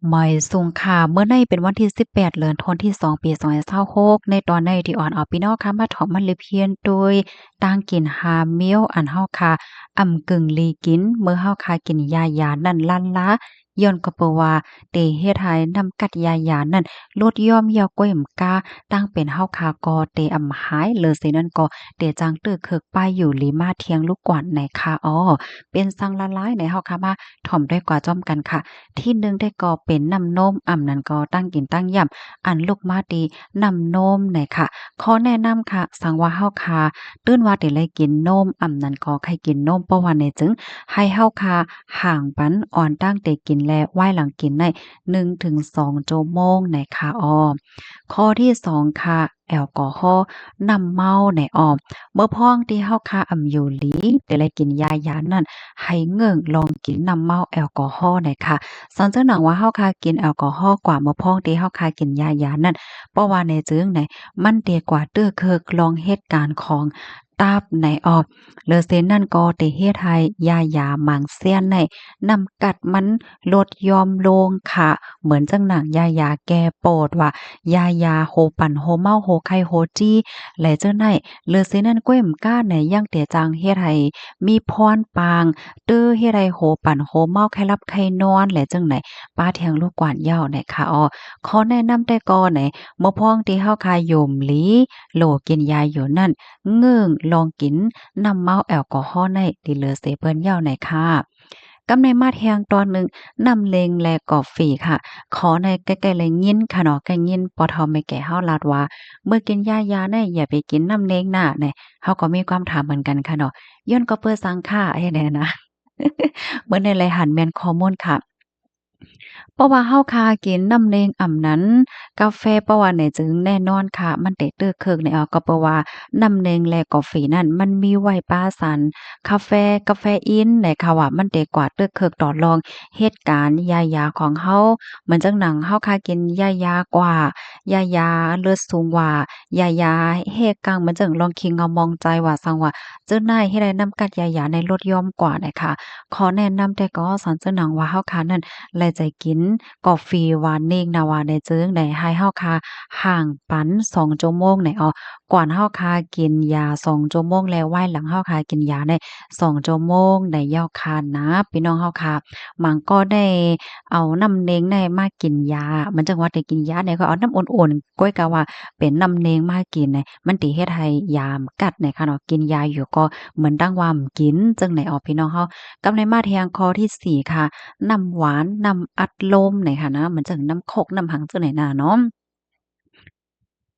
หมอยสุงค่ะเมื่อในเป็นวันที่18เดือนธันวาคมที่2ปี2026ในตอนในที่อ่อนเอาพี่น้องค่ะมาถอมมันเลยเพียนโดยต่างกินหาเมียวอันเฮาค่ะกึ่งลีกินเมื่อเฮาค่ะกินยานั่นลั่นล้าย้อนก็เพราะว่าเตเฮ็ดให้นำกัดยานั่นลดย่อมเยาวก้อยกาตั้งเป็นเฮาค่ะก็เตหายเลยสินั่นก็เตจังตึกเคิกป้ายอยู่ลีมาเทียงลูกกวาดไหนค่ะเป็นสังละลายในเฮาค่ะมาถ่อมด้วยกว่าจ้อมกันค่ะ ที่หนึ่งได้ก่อเป็นน้ำนมนั้นก็ตั้งกินตั้งยำอันลูกมาดีน้ำนมเนี่ยค่ะขอแนะนำค่ะสังว่าเฮาค่ะตื่นว่าได้เลยกินนมนั้นก็ใครกินนมเพราะว่าในจึงให้เฮาค่ะห่างปันอ่อนตั้งแต่กินแลไหว้หลังกินได้1-2ชั่วโมงนะคะข้อที่2ค่ะแอลกอฮอล์น้ำเมาในเมื่อพ้องที่เฮาค่ะอยู่หลีได้เลยกินยานั่นให้เงิ่งลองกินน้ำเมาแอลกอฮอล์หน่อยค่ะ สันเจ้าหนังว่าเฮาคากินแอลกอฮอล์กว่าเมื่อพ้องที่เฮาคากินยานั่นเพราะว่าในจึงไหนมันดีกว่าเตื้อเคิกลองเหตุการณ์ของตาบในเลอเซนนั่นก็ได้เฮ็ดให้ยาหมางเสี้ยนในนำกัดมันลดยอมลงค่ะเหมือนจังหนังยาแก้ปวดว่ายาโฮปั่นโฮเมาโฮไข้โฮจี้และเจ้าไหนเลอเซนนั่นก้วยก้าในยังแต่จังเฮ็ดให้มีพรปางตื้อเฮ็ดให้โฮปั่นโฮเมาไข้หลับไข้นอนและจังไหน ป้าเทียงลูกกวาดเหย้าเนี่ยค่ะขอแนะนำแต่ก่อนไหนบ่พ้องที่เฮาคายมหลีโหลกินยาอยู่นั่นเงิ่งลองกินน้ำเมาแอลกอฮอล์ในดีเลอเซเปิ้นเหย้าหน่อยค่ะกำในมาแทงตอนหนึ่งน้ำเลงและกอฟรีค่ะขอในใกล้ๆเลยยินค่ะเนาะใกล้ยินปอทอไม่แก่เฮาลาดว่าเมื่อกินยาเนี่ยอย่าไปกินน้ำเลงน่ะเนี่ยเฮาก็มีความถามเหมือนกันค่ะเนาะย้อนก็เปิดสังค่าไอ้แน่นะเหมือนในรายหันแม่นข้อมูลค่ะ เพราะว่าเฮาคากินน้ำเรงนั้นกาแฟเพราะว่าไหนจึงแน่นอนค่ะมันเตะตื้อเคิกในก็เพราะว่าน้ำเรงและกาแฟนั่นมันมีไว้ป้าสารกาเฟอีนในค่ะว่ามันเตะกว่าตื้อเคิกต่อรองเหตุการณ์ยาของเฮาเหมือนจังหนังเฮาคากินกว่ายาเลือดสูงกว่ายาเฮกังเหมือนจังลองคิงเอามองใจว่าซังว่าเจ้านายเฮ็ดให้น้ำกัดยาในลดย่อมกว่าน่ะค่ะขอแนะนำแต่ก็สอนเจ้าหนังว่าเฮาคานั้น และใจกินกาแฟหวานเนงนาวาในเจิงใดให้เฮาคาห่างปัน2ชั่วโมงในก่อนเฮาคากินยา2ชั่วโมงแล้วไหว้หลังเฮาคากินยาได้2ชั่วโมงได้ยาวคานนะพี่น้องเฮาค่ะมันก็ได้เอาน้ำเนงในมากินยามันจังว่าได้กินยาเนี่ยก็เอาน้ำอุ่นๆก้อยกะว่าเป็นน้ำเนงมากินเนี่ยมันติเฮ็ดให้ยามกัดเนี่ยค่ะเนาะกินยาอยู่ก็เหมือนดังว่ากินจังไหนพี่น้องเฮากำในมาแทงข้อที่4ค่ะ น้ำหวานน้ำอัดลมไหนค่ะนะเหมือนจั่งน้ำโคกน้ำหังจั่งไหนน่ะเนาะ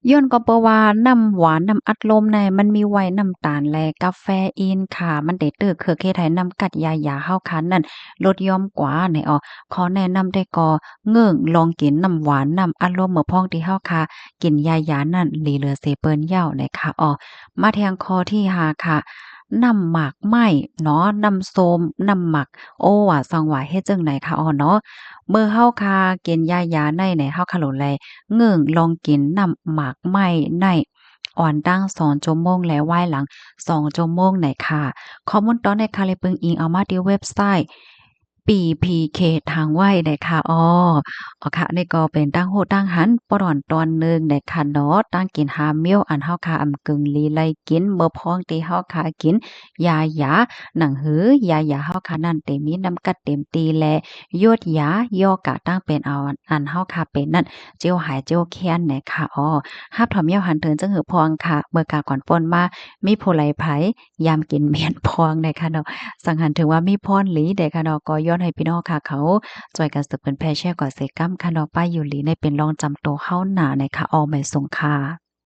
ย้อนก็เพราะว่าน้ำหวานน้ำอัดลมเนี่ยมันมีไว้น้ำตาลและกาเฟอีนค่ะมันได้เตื้อคือเฮ็ดให้นำกัดยาเฮาคันนั่นลดหย่อมกว่านี่ขอแนะนำได้ก็เงิ่งลองกินน้ำหวานน้ำอัดลมเมื่อพ้องที่เฮาค่ะกินนั่นหลีเหลือเซเปิ้นเหย้าเลยค่ะมาแทงข้อที่5ค่ะน้ำหมากไหม้เนาะน้ำส้มน้ำหมักว่าซังว่าเฮ็ดจั่งใดคะเนาะ เมื่อเฮาคากินยาในเฮาคาโลแลเงิ่งลองกินน้ำหมากไหม้ในอ่อนตั้ง2ชั่วโมงแล้วไหว้หลัง2ชั่วโมงไหนค่ะข้อมูลตอนในค่ะเลยเปิงอิงเอามาที่เว็บไซต์ PPK ทางไว้ได้ค่ะค่ะนี่ก็เป็นตั้งโฮดตั้งหันปะหล่อนตอนหนึ่งได้ค่ะเนาะตั้งกินหาเมียวอันเฮาคากึ่งลีไลกินเมื่อพ้องที่เฮาคากินยาหนังหือยาเฮาคานั่นเต็มมีน้ำกัดเต็มตีแลยวดยาย่อกะตั้งเป็นเอาอันเฮาคาเป็นนั่นเจียวหายเจียวแค้นแหน่ค่ะฮับถอมเหี่ยวหันเถิงจังหือพองค่ะเมื่อกาก่อนป่นมามีผู้ไหลไผยามกินเมียนพองได้ค่ะเนาะ สังหันถึงว่ามีพรหลีเด็กค่ะเนาะก็ย้อนให้พี่น้องค่ะเขาจอยกันสืบเป็นแพร่แช่ก่อเสกำค่ะเนาะป้ายอยู่หลีในเป็นรองจำโตเฮาหนาในค่ะออไม่สงค่ะ